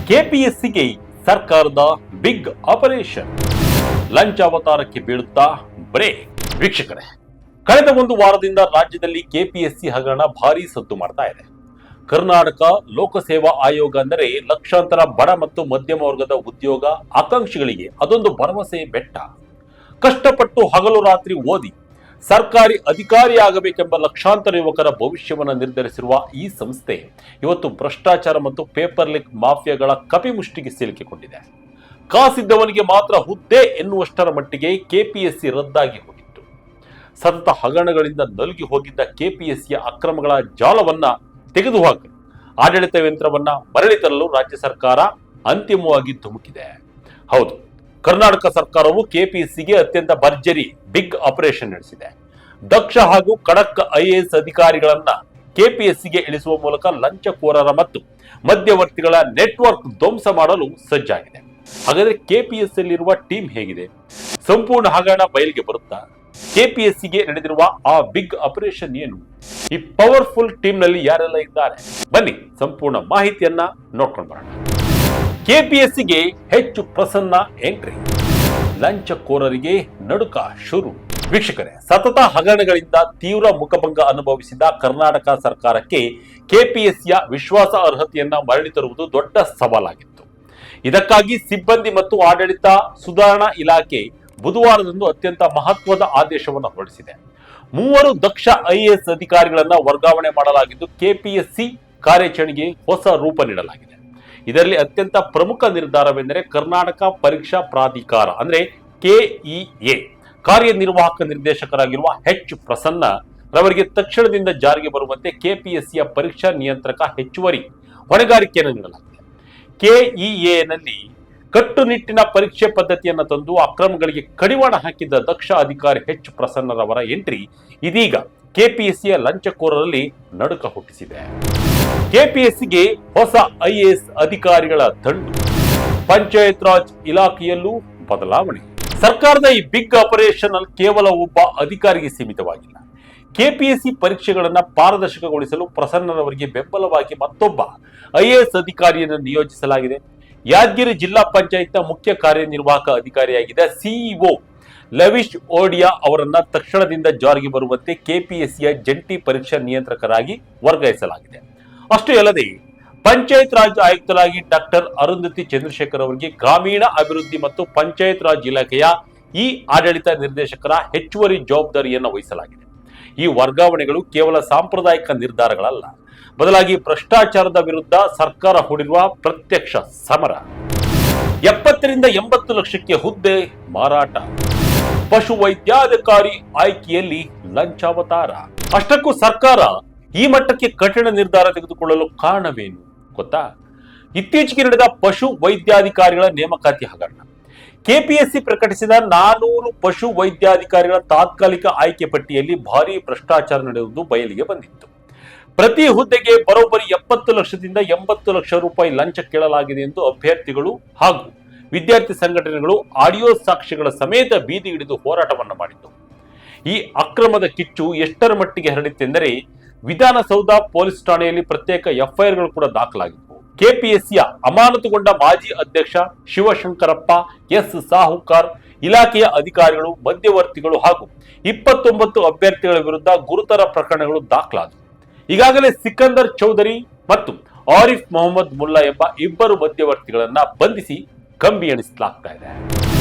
ಕೆಪಿಎಸ್ಸಿಗೆ ಸರ್ಕಾರದ big operation, ಲಂಚ ಅವತಾರಕ್ಕೆ ಬೀಳುತ್ತಾ break. ವೀಕ್ಷಕರೇ, ಕಳೆದ ಒಂದು ವಾರದಿಂದ ರಾಜ್ಯದಲ್ಲಿ ಕೆಪಿಎಸ್ಸಿ ಹಗರಣ ಭಾರೀ ಸದ್ದು ಮಾಡ್ತಾ ಇದೆ. ಕರ್ನಾಟಕ ಲೋಕಸೇವಾ ಆಯೋಗ ಅಂದರೆ ಲಕ್ಷಾಂತರ ಬಡ ಮತ್ತು ಮಧ್ಯಮ ವರ್ಗದ ಉದ್ಯೋಗ ಆಕಾಂಕ್ಷಿಗಳಿಗೆ ಅದೊಂದು ಭರವಸೆ ಬೆಟ್ಟ. ಕಷ್ಟಪಟ್ಟು ಹಗಲು ರಾತ್ರಿ ಓದಿ ಸರ್ಕಾರಿ ಅಧಿಕಾರಿಯಾಗಬೇಕೆಂಬ ಲಕ್ಷಾಂತರ ಯುವಕರ ಭವಿಷ್ಯವನ್ನು ನಿರ್ಧರಿಸಿರುವ ಈ ಸಂಸ್ಥೆ ಇವತ್ತು ಭ್ರಷ್ಟಾಚಾರ ಮತ್ತು ಪೇಪರ್ ಲೀಕ್ ಮಾಫಿಯಾಗಳ ಕಪಿಮುಷ್ಟಿಗೆ ಸಿಲುಕಿಕೊಂಡಿದೆ. ಕಾಸಿದ್ದವನಿಗೆ ಮಾತ್ರ ಹುದ್ದೆ ಎನ್ನುವಷ್ಟರ ಮಟ್ಟಿಗೆ ಕೆಪಿಎಸ್ಸಿ ರದ್ದಾಗಿ ಹೋಗಿತ್ತು. ಸತತ ಹಗರಣಗಳಿಂದ ನಲುಗಿ ಹೋಗಿದ್ದ ಕೆಪಿಎಸ್ಸಿಯ ಅಕ್ರಮಗಳ ಜಾಲವನ್ನ ತೆಗೆದುಹಾಕಲು ಆಡಳಿತ ಯಂತ್ರವನ್ನ ಮರಳಿ ತರಲು ರಾಜ್ಯ ಸರ್ಕಾರ ಅಂತಿಮವಾಗಿ ಧುಮುಕಿದೆ. ಹೌದು, ಕರ್ನಾಟಕ ಸರ್ಕಾರವು ಕೆಪಿಎಸ್ಸಿಗೆ ಅತ್ಯಂತ ಭರ್ಜರಿ ಬಿಗ್ ಆಪರೇಷನ್ ನಡೆಸಿದೆ. ದಕ್ಷ ಹಾಗೂ ಖಡಕ್ ಐಎಎಸ್ ಅಧಿಕಾರಿಗಳನ್ನ ಕೆಪಿಎಸ್ಸಿಗೆ ಇಳಿಸುವ ಮೂಲಕ ಲಂಚಕೋರರ ಮತ್ತು ಮಧ್ಯವರ್ತಿಗಳ ನೆಟ್ವರ್ಕ್ ಧ್ವಂಸ ಮಾಡಲು ಸಜ್ಜಾಗಿದೆ. ಹಾಗಾದ್ರೆ ಕೆಪಿಎಸ್ಸಿಯಲ್ಲಿರುವ ಟೀಮ್ ಹೇಗಿದೆ? ಸಂಪೂರ್ಣ ಹಗರಣ ಬಯಲಿಗೆ ಬರುತ್ತಾ? ಕೆಪಿಎಸ್ಸಿಗೆ ನಡೆದಿರುವ ಆ ಬಿಗ್ ಆಪರೇಷನ್ ಏನು? ಈ ಪವರ್ಫುಲ್ ಟೀಮ್ ನಲ್ಲಿ ಯಾರೆಲ್ಲ ಇದ್ದಾರೆ? ಬನ್ನಿ ಸಂಪೂರ್ಣ ಮಾಹಿತಿಯನ್ನ ನೋಡ್ಕೊಂಡು ಬರೋಣ. ಕೆಪಿಎಸ್ಸಿಗೆ ಹೆಚ್ಚು ಪ್ರಸನ್ನ ಎಂಟ್ರಿ, ಲಂಚಕೋರರಿಗೆ ನಡುಕ ಶುರು. ವೀಕ್ಷಕರೇ, ಸತತ ಹಗರಣಗಳಿಂದ ತೀವ್ರ ಮುಖಭಂಗ ಅನುಭವಿಸಿದ ಕರ್ನಾಟಕ ಸರ್ಕಾರಕ್ಕೆ ಕೆಪಿಎಸ್ಸಿಯ ವಿಶ್ವಾಸ ಅರ್ಹತೆಯನ್ನ ಮರಳಿ ತರುವುದು ದೊಡ್ಡ ಸವಾಲಾಗಿತ್ತು. ಇದಕ್ಕಾಗಿ ಸಿಬ್ಬಂದಿ ಮತ್ತು ಆಡಳಿತ ಸುಧಾರಣಾ ಇಲಾಖೆ ಬುಧವಾರದಂದು ಅತ್ಯಂತ ಮಹತ್ವದ ಆದೇಶವನ್ನು ಹೊರಡಿಸಿದೆ. 3 ದಕ್ಷ ಐಎಎಸ್ ಅಧಿಕಾರಿಗಳನ್ನ ವರ್ಗಾವಣೆ ಮಾಡಲಾಗಿದ್ದು ಕೆಪಿಎಸ್ಸಿ ಕಾರ್ಯಾಚರಣೆಗೆ ಹೊಸ ರೂಪ ನೀಡಲಾಗಿದೆ. ಇದರಲ್ಲಿ ಅತ್ಯಂತ ಪ್ರಮುಖ ನಿರ್ಧಾರವೆಂದರೆ ಕರ್ನಾಟಕ ಪರೀಕ್ಷಾ ಪ್ರಾಧಿಕಾರ ಅಂದ್ರೆ ಕೆಇಎ ಕಾರ್ಯನಿರ್ವಾಹಕ ನಿರ್ದೇಶಕರಾಗಿರುವ ಎಚ್ ಪ್ರಸನ್ನ ರವರಿಗೆ ತಕ್ಷಣದಿಂದ ಜಾರಿಗೆ ಬರುವಂತೆ ಕೆಪಿಎಸ್ಸಿಯ ಪರೀಕ್ಷಾ ನಿಯಂತ್ರಕ ಹೆಚ್ಚುವರಿ ಹೊಣೆಗಾರಿಕೆಯನ್ನು ನೀಡಲಾಗಿದೆ. ಕೆಇಎನಲ್ಲಿ ಕಟ್ಟುನಿಟ್ಟಿನ ಪರೀಕ್ಷೆ ಪದ್ಧತಿಯನ್ನು ತಂದು ಅಕ್ರಮಗಳಿಗೆ ಕಡಿವಾಣ ಹಾಕಿದ್ದ ದಕ್ಷ ಅಧಿಕಾರಿ ಎಚ್ ಪ್ರಸನ್ನರವರ ಎಂಟ್ರಿ ಇದೀಗ ಕೆಪಿಎಸ್ಸಿಯ ಲಂಚಕೋರರಲ್ಲಿ ನಡುಕ ಹುಟ್ಟಿಸಿದೆ. ಕೆಪಿಎಸ್ಸಿಗೆ ಹೊಸ ಐಎಎಸ್ ಅಧಿಕಾರಿಗಳ ದಂಡು, ಪಂಚಾಯತ್ ರಾಜ್ ಇಲಾಖೆಯಲ್ಲೂ ಬದಲಾವಣೆ. ಸರ್ಕಾರದ ಈ ಬಿಗ್ ಆಪರೇಷನ್ ಅಲ್ಲಿ ಕೇವಲ ಒಬ್ಬ ಅಧಿಕಾರಿಗೆ ಸೀಮಿತವಾಗಿಲ್ಲ. ಕೆಪಿಎಸ್ಸಿ ಪರೀಕ್ಷೆಗಳನ್ನು ಪಾರದರ್ಶಕಗೊಳಿಸಲು ಪ್ರಸನ್ನರವರಿಗೆ ಬೆಂಬಲವಾಗಿ ಮತ್ತೊಬ್ಬ ಐಎಎಸ್ ಅಧಿಕಾರಿಯನ್ನು ನಿಯೋಜಿಸಲಾಗಿದೆ. ಯಾದಗಿರಿ ಜಿಲ್ಲಾ ಪಂಚಾಯತ್ನ ಮುಖ್ಯ ಕಾರ್ಯನಿರ್ವಾಹಕ ಅಧಿಕಾರಿಯಾಗಿದ್ದ ಸಿಇಒ ಲವಿಶ್ ಓಡಿಯಾ ಅವರನ್ನ ತಕ್ಷಣದಿಂದ ಜಾರಿಗೆ ಬರುವಂತೆ ಕೆಪಿಎಸ್ಸಿಯ ಜಂಟಿ ಪರೀಕ್ಷಾ ನಿಯಂತ್ರಕರಾಗಿ ವರ್ಗಾಯಿಸಲಾಗಿದೆ. ಅಷ್ಟೇ ಅಲ್ಲದೆ ಪಂಚಾಯತ್ ರಾಜ್ ಆಯುಕ್ತರಾಗಿ ಡಾಕ್ಟರ್ ಅರುಂಧತಿ ಚಂದ್ರಶೇಖರ್ ಅವರಿಗೆ ಗ್ರಾಮೀಣ ಅಭಿವೃದ್ಧಿ ಮತ್ತು ಪಂಚಾಯತ್ ರಾಜ್ ಇಲಾಖೆಯ ಈ ಆಡಳಿತ ನಿರ್ದೇಶಕರ ಹೆಚ್ಚುವರಿ ಜವಾಬ್ದಾರಿಯನ್ನು ವಹಿಸಲಾಗಿದೆ. ಈ ವರ್ಗಾವಣೆಗಳು ಕೇವಲ ಸಾಂಪ್ರದಾಯಿಕ ನಿರ್ಧಾರಗಳಲ್ಲ, ಬದಲಾಗಿ ಭ್ರಷ್ಟಾಚಾರದ ವಿರುದ್ಧ ಸರ್ಕಾರ ಹೂಡಿರುವ ಪ್ರತ್ಯಕ್ಷ ಸಮರ. 70 ರಿಂದ 80 ಲಕ್ಷಕ್ಕೆ ಹುದ್ದೆ ಮಾರಾಟ, ಪಶು ವೈದ್ಯಾಧಿಕಾರಿ ಆಯ್ಕೆಯಲ್ಲಿ ಲಂಚಾವತಾರ. ಅಷ್ಟಕ್ಕೂ ಸರ್ಕಾರ ಈ ಮಟ್ಟಕ್ಕೆ ಕಠಿಣ ನಿರ್ಧಾರ ತೆಗೆದುಕೊಳ್ಳಲು ಕಾರಣವೇನು ಗೊತ್ತಾ? ಇತ್ತೀಚೆಗೆ ನಡೆದ ಪಶು ವೈದ್ಯಾಧಿಕಾರಿಗಳ ನೇಮಕಾತಿ ಹಗರಣ. ಕೆಪಿಎಸ್ಸಿ ಪ್ರಕಟಿಸಿದ 400 ಪಶು ವೈದ್ಯಾಧಿಕಾರಿಗಳ ತಾತ್ಕಾಲಿಕ ಆಯ್ಕೆ ಪಟ್ಟಿಯಲ್ಲಿ ಭಾರೀ ಭ್ರಷ್ಟಾಚಾರ ನಡೆಯುವುದು ಬಯಲಿಗೆ ಬಂದಿತ್ತು. ಪ್ರತಿ ಹುದ್ದೆಗೆ ಬರೋಬ್ಬರಿ 70 ಲಕ್ಷದಿಂದ 80 ಲಕ್ಷ ರೂಪಾಯಿ ಲಂಚ ಕೇಳಲಾಗಿದೆ ಎಂದು ಅಭ್ಯರ್ಥಿಗಳು ಹಾಗೂ ವಿದ್ಯಾರ್ಥಿ ಸಂಘಟನೆಗಳು ಆಡಿಯೋ ಸಾಕ್ಷ್ಯಗಳ ಸಮೇತ ಬೀದಿ ಹಿಡಿದು ಹೋರಾಟವನ್ನು ಮಾಡಿದ್ದು. ಈ ಅಕ್ರಮದ ಕಿಚ್ಚು ಎಷ್ಟರ ಮಟ್ಟಿಗೆ ಹರಡಿತೆಂದರೆ ವಿಧಾನಸೌಧ ಪೊಲೀಸ್ ಠಾಣೆಯಲ್ಲಿ ಪ್ರತ್ಯೇಕ ಎಫ್ಐಆರ್ಗಳು ಕೂಡ ದಾಖಲಾಗಿದ್ದವು. ಕೆಪಿಎಸ್ಸಿಯ ಅಮಾನತುಗೊಂಡ ಮಾಜಿ ಅಧ್ಯಕ್ಷ ಶಿವಶಂಕರಪ್ಪ, ಎಸ್ ಸಾಹುಕಾರ್, ಇಲಾಖೆಯ ಅಧಿಕಾರಿಗಳು, ಮಧ್ಯವರ್ತಿಗಳು ಹಾಗೂ 29 ಅಭ್ಯರ್ಥಿಗಳ ವಿರುದ್ಧ ಗುರುತರ ಪ್ರಕರಣಗಳು ದಾಖಲಾದವು. ಈಗಾಗಲೇ ಸಿಕಂದರ್ ಚೌಧರಿ ಮತ್ತು ಆರಿಫ್ ಮೊಹಮ್ಮದ್ ಮುಲ್ಲಾ ಎಂಬ 2 ಮಧ್ಯವರ್ತಿಗಳನ್ನ ಬಂಧಿಸಿ ಕಂಬಿ ಎಣಿಸಲಾಗ್ತಾ ಇದೆ.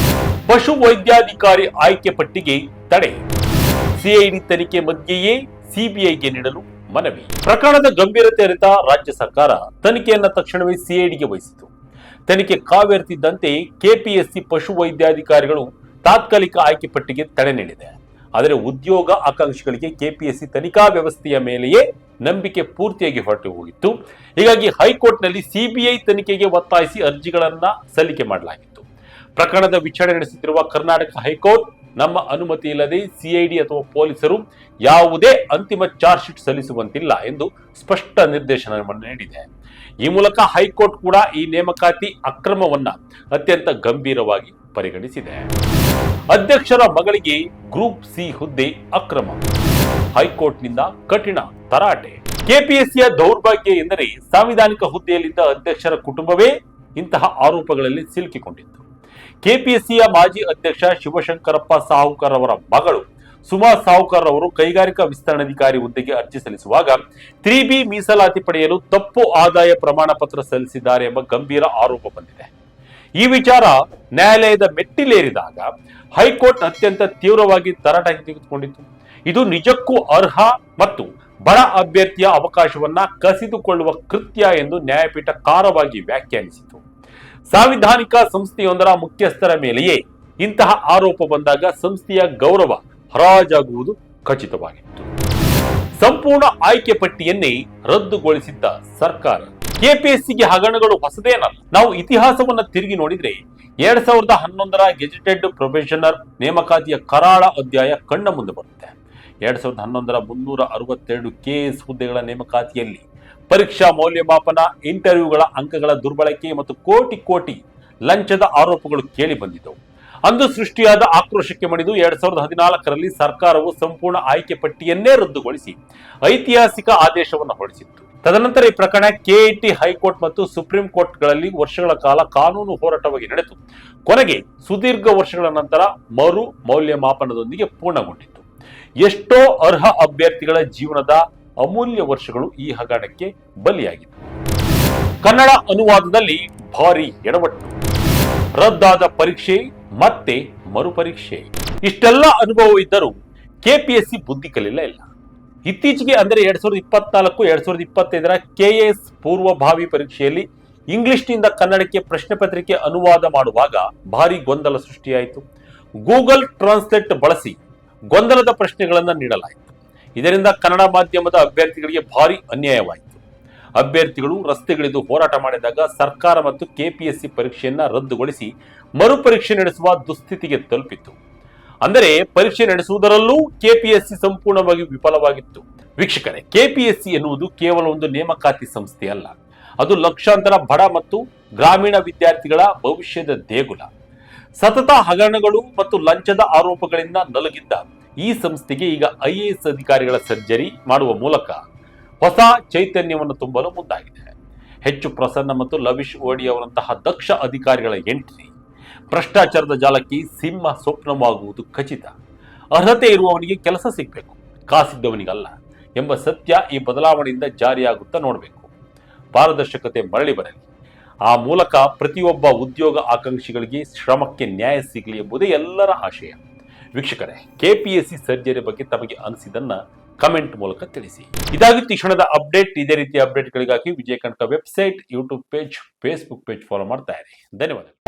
ಪಶು ವೈದ್ಯಾಧಿಕಾರಿ ಆಯ್ಕೆ ಪಟ್ಟಿಗೆ ತಡೆ, ಸಿಐಡಿ ತನಿಖೆ ಮಧ್ಯೆಯೇ ಸಿಬಿಐಗೆ ನೀಡಲು ಮನವಿ. ಪ್ರಕರಣದ ಗಂಭೀರತೆ ಅರಿತ ರಾಜ್ಯ ಸರ್ಕಾರ ತನಿಖೆಯನ್ನ ತಕ್ಷಣವೇ ಸಿಐಡಿಗೆ ವಹಿಸಿತು. ತನಿಖೆ ಕಾವೇರುತ್ತಿದ್ದಂತೆ ಕೆಪಿಎಸ್ಸಿ ಪಶು ವೈದ್ಯಾಧಿಕಾರಿಗಳು ತಾತ್ಕಾಲಿಕ ಆಯ್ಕೆ ಪಟ್ಟಿಗೆ ತಡೆ ನೀಡಿದೆ. ಆದರೆ ಉದ್ಯೋಗ ಆಕಾಂಕ್ಷಿಗಳಿಗೆ ಕೆಪಿಎಸ್ಸಿ ತನಿಖಾ ವ್ಯವಸ್ಥೆಯ ಮೇಲೆಯೇ ನಂಬಿಕೆ ಪೂರ್ತಿಯಾಗಿ ಹೊರಟು ಹೋಗಿತ್ತು. ಹೀಗಾಗಿ ಹೈಕೋರ್ಟ್ನಲ್ಲಿ ಸಿಬಿಐ ತನಿಖೆಗೆ ಒತ್ತಾಯಿಸಿ ಅರ್ಜಿಗಳನ್ನ ಸಲ್ಲಿಕೆ ಮಾಡಲಾಗಿತ್ತು. ಪ್ರಕರಣದ ವಿಚಾರಣೆ ನಡೆಸುತ್ತಿರುವ ಕರ್ನಾಟಕ ಹೈಕೋರ್ಟ್ ನಮ್ಮ ಅನುಮತಿ ಇಲ್ಲದೆ ಸಿಐಡಿ ಅಥವಾ ಪೊಲೀಸರು ಯಾವುದೇ ಅಂತಿಮ ಚಾರ್ಜ್ ಶೀಟ್ ಸಲ್ಲಿಸುವಂತಿಲ್ಲ ಎಂದು ಸ್ಪಷ್ಟ ನಿರ್ದೇಶನವನ್ನು ನೀಡಿದೆ. ಈ ಮೂಲಕ ಹೈಕೋರ್ಟ್ ಕೂಡ ಈ ನೇಮಕಾತಿ ಅಕ್ರಮವನ್ನ ಅತ್ಯಂತ ಗಂಭೀರವಾಗಿ ಪರಿಗಣಿಸಿದೆ. ಅಧ್ಯಕ್ಷರ ಮಗಳಿಗೆ ಗ್ರೂಪ್ ಸಿ ಹುದ್ದೆ ಅಕ್ರಮ, ಹೈಕೋರ್ಟ್ನಿಂದ ಕಠಿಣ ತರಾಟೆ. ಕೆಪಿಎಸ್ಸಿಯ ದೌರ್ಭಾಗ್ಯ ಎಂದರೆ ಸಾಂವಿಧಾನಿಕ ಹುದ್ದೆಯಲ್ಲಿದ್ದ ಅಧ್ಯಕ್ಷರ ಕುಟುಂಬವೇ ಇಂತಹ ಆರೋಪಗಳಲ್ಲಿ ಸಿಲುಕಿಕೊಂಡಿತ್ತು. ಕೆಪಿಎಸ್ಸಿಯ ಮಾಜಿ ಅಧ್ಯಕ್ಷ ಶಿವಶಂಕರಪ್ಪ ಸಾಹುಕಾರ್ ಅವರ ಮಗಳು ಸುಮಾ ಸಾಹುಕಾರ್ ಅವರು ಕೈಗಾರಿಕಾ ವಿಸ್ತರಣಾಧಿಕಾರಿ ಹುದ್ದೆಗೆ ಅರ್ಜಿ ಸಲ್ಲಿಸುವಾಗ 3B ಮೀಸಲಾತಿ ಪಡೆಯಲು ತಪ್ಪು ಆದಾಯ ಪ್ರಮಾಣ ಪತ್ರ ಸಲ್ಲಿಸಿದ್ದಾರೆ ಎಂಬ ಗಂಭೀರ ಆರೋಪ ಬಂದಿದೆ. ಈ ವಿಚಾರ ನ್ಯಾಯಾಲಯದ ಮೆಟ್ಟಿಲೇರಿದಾಗ ಹೈಕೋರ್ಟ್ ಅತ್ಯಂತ ತೀವ್ರವಾಗಿ ತರಾಟೆಗೆ ತೆಗೆದುಕೊಂಡಿತು. ಇದು ನಿಜಕ್ಕೂ ಅರ್ಹ ಮತ್ತು ಬಡ ಅಭ್ಯರ್ಥಿಯ ಅವಕಾಶವನ್ನ ಕಸಿದುಕೊಳ್ಳುವ ಕೃತ್ಯ ಎಂದು ನ್ಯಾಯಪೀಠ ಖಾರವಾಗಿ ವ್ಯಾಖ್ಯಾನಿಸಿತು. ಸಾಂವಿಧಾನಿಕ ಸಂಸ್ಥೆಯೊಂದರ ಮುಖ್ಯಸ್ಥರ ಮೇಲೆಯೇ ಇಂತಹ ಆರೋಪ ಬಂದಾಗ ಸಂಸ್ಥೆಯ ಗೌರವ ಹರಾಜಾಗುವುದು ಖಚಿತವಾಗಿತ್ತು. ಸಂಪೂರ್ಣ ಆಯ್ಕೆ ಪಟ್ಟಿಯನ್ನೇ ರದ್ದುಗೊಳಿಸಿದ್ದ ಸರ್ಕಾರ. ಕೆಪಿಎಸ್ಸಿಗೆ ಹಗರಣಗಳು ಹೊಸದೇನಲ್ಲ. ನಾವು ಇತಿಹಾಸವನ್ನ ತಿರುಗಿ ನೋಡಿದ್ರೆ 2011ರ ಗೆಜೆಟೆಡ್ ಪ್ರೊಬೇಷನರ್ ನೇಮಕಾತಿಯ ಕರಾಳ ಅಧ್ಯಾಯ ಕಣ್ಣ ಮುಂದೆ ಬರುತ್ತೆ. 2011ರ 362 ಕೆಎಸ್ ಹುದ್ದೆಗಳ ನೇಮಕಾತಿಯಲ್ಲಿ ಪರೀಕ್ಷಾ ಮೌಲ್ಯಮಾಪನ, ಇಂಟರ್ವ್ಯೂಗಳ ಅಂಕಗಳ ದುರ್ಬಳಕೆ ಮತ್ತು ಕೋಟಿ ಲಂಚದ ಆರೋಪಗಳು ಕೇಳಿ ಬಂದಿದ್ದವು. ಅಂದು ಸೃಷ್ಟಿಯಾದ ಆಕ್ರೋಶಕ್ಕೆ ಮಣಿದು 2014ರಲ್ಲಿ ಸರ್ಕಾರವು ಸಂಪೂರ್ಣ ಆಯ್ಕೆ ಪಟ್ಟಿಯನ್ನೇ ರದ್ದುಗೊಳಿಸಿ ಐತಿಹಾಸಿಕ ಆದೇಶವನ್ನು ಹೊರಡಿಸಿತ್ತು. ತದನಂತರ ಈ ಪ್ರಕರಣ ಕೆಐಟಿ, ಹೈಕೋರ್ಟ್ ಮತ್ತು ಸುಪ್ರೀಂ ಕೋರ್ಟ್ಗಳಲ್ಲಿ ವರ್ಷಗಳ ಕಾಲ ಕಾನೂನು ಹೋರಾಟವಾಗಿ ನಡೆದು ಕೊನೆಗೆ ಸುದೀರ್ಘ ವರ್ಷಗಳ ನಂತರ ಮರು ಮೌಲ್ಯಮಾಪನದೊಂದಿಗೆ ಪೂರ್ಣಗೊಂಡಿತ್ತು. ಎಷ್ಟೋ ಅರ್ಹ ಅಭ್ಯರ್ಥಿಗಳ ಜೀವನದ ಅಮೂಲ್ಯ ವರ್ಷಗಳು ಈ ಹಗರಣಕ್ಕೆ ಬಲಿಯಾಗಿತ್ತು. ಕನ್ನಡ ಅನುವಾದದಲ್ಲಿ ಭಾರಿ ಎಡವಟ್ಟು, ರದ್ದಾದ ಪರೀಕ್ಷೆ ಮತ್ತೆ ಮರುಪರೀಕ್ಷೆ. ಇಷ್ಟೆಲ್ಲ ಅನುಭವ ಇದ್ದರೂ ಕೆಪಿಎಸ್ಸಿ ಬುದ್ಧಿ ಕಲಿಲ್ಲ ಇಲ್ಲ. ಇತ್ತೀಚೆಗೆ ಅಂದರೆ 2024-2025ರ ಕೆಎಎಸ್ ಪೂರ್ವಭಾವಿ ಪರೀಕ್ಷೆಯಲ್ಲಿ ಇಂಗ್ಲಿಷ್ನಿಂದ ಕನ್ನಡಕ್ಕೆ ಪ್ರಶ್ನೆ ಪತ್ರಿಕೆ ಅನುವಾದ ಮಾಡುವಾಗ ಭಾರಿ ಗೊಂದಲ ಸೃಷ್ಟಿಯಾಯಿತು. ಗೂಗಲ್ ಟ್ರಾನ್ಸ್ಲೇಟ್ ಬಳಸಿ ಗೊಂದಲದ ಪ್ರಶ್ನೆಗಳನ್ನು ನೀಡಲಾಯಿತು. ಇದರಿಂದ ಕನ್ನಡ ಮಾಧ್ಯಮದ ಅಭ್ಯರ್ಥಿಗಳಿಗೆ ಭಾರಿ ಅನ್ಯಾಯವಾಯಿತು. ಅಭ್ಯರ್ಥಿಗಳು ರಸ್ತೆಗಿಳಿದು ಹೋರಾಟ ಮಾಡಿದಾಗ ಸರ್ಕಾರ ಮತ್ತು ಕೆಪಿಎಸ್ಸಿ ಪರೀಕ್ಷೆಯನ್ನ ರದ್ದುಗೊಳಿಸಿ ಮರುಪರೀಕ್ಷೆ ನಡೆಸುವ ದುಸ್ಥಿತಿಗೆ ತಲುಪಿತ್ತು. ಅಂದರೆ ಪರೀಕ್ಷೆ ನಡೆಸುವುದರಲ್ಲೂ ಕೆಪಿಎಸ್ಸಿ ಸಂಪೂರ್ಣವಾಗಿ ವಿಫಲವಾಗಿತ್ತು. ವೀಕ್ಷಕರೇ, ಕೆಪಿಎಸ್ಸಿ ಎನ್ನುವುದು ಕೇವಲ ಒಂದು ನೇಮಕಾತಿ ಸಂಸ್ಥೆ ಅಲ್ಲ. ಅದು ಲಕ್ಷಾಂತರ ಬಡ ಮತ್ತು ಗ್ರಾಮೀಣ ವಿದ್ಯಾರ್ಥಿಗಳ ಭವಿಷ್ಯದ ದೇಗುಲ. ಸತತ ಹಗರಣಗಳು ಮತ್ತು ಲಂಚದ ಆರೋಪಗಳಿಂದ ನಲುಗಿದ್ದ ಈ ಸಂಸ್ಥೆಗೆ ಈಗ ಐಎಎಸ್ ಅಧಿಕಾರಿಗಳ ಸರ್ಜರಿ ಮಾಡುವ ಮೂಲಕ ಹೊಸ ಚೈತನ್ಯವನ್ನು ತುಂಬಲು ಮುಂದಾಗಿದೆ. ಹೆಚ್ಚು ಪ್ರಸನ್ನ ಮತ್ತು ಲವಿಶ್ ಓಡಿ ಅವರಂತಹ ದಕ್ಷ ಅಧಿಕಾರಿಗಳ ಎಂಟ್ರಿ ಭ್ರಷ್ಟಾಚಾರದ ಜಾಲಕ್ಕೆ ಸಿಂಹ ಸ್ವಪ್ನವಾಗುವುದು ಖಚಿತ. ಅರ್ಹತೆ ಇರುವವನಿಗೆ ಕೆಲಸ ಸಿಗಬೇಕು, ಕಾಸಿದ್ದವನಿಗಲ್ಲ ಎಂಬ ಸತ್ಯ ಈ ಬದಲಾವಣೆಯಿಂದ ಜಾರಿಯಾಗುತ್ತಾ ನೋಡಬೇಕು. ಪಾರದರ್ಶಕತೆ ಮರಳಿ ಬರಲಿ. ಆ ಮೂಲಕ ಪ್ರತಿಯೊಬ್ಬ ಉದ್ಯೋಗ ಆಕಾಂಕ್ಷಿಗಳಿಗೆ ಶ್ರಮಕ್ಕೆ ನ್ಯಾಯ ಸಿಗಲಿ ಎಂಬುದೇ ಎಲ್ಲರ ಆಶಯ. ವೀಕ್ಷಕರೇ, ಕೆಪಿಎಸ್ಸಿ ಸರ್ಜರಿ ಬಗ್ಗೆ ತಮಗೆ ಅನಿಸಿದ್ದನ್ನ ಕಮೆಂಟ್ ಮೂಲಕ ತಿಳಿಸಿ. ಇದಾಗಿತ್ತು ಈ ಕ್ಷಣದ ಅಪ್ಡೇಟ್. ಇದೇ ರೀತಿಯ ಅಪ್ಡೇಟ್ಗಳಿಗಾಗಿ Vijaya Kanaka website, YouTube page, Facebook page follow ಮಾಡ್ತಾ ಇರಿ. ಧನ್ಯವಾದಗಳು.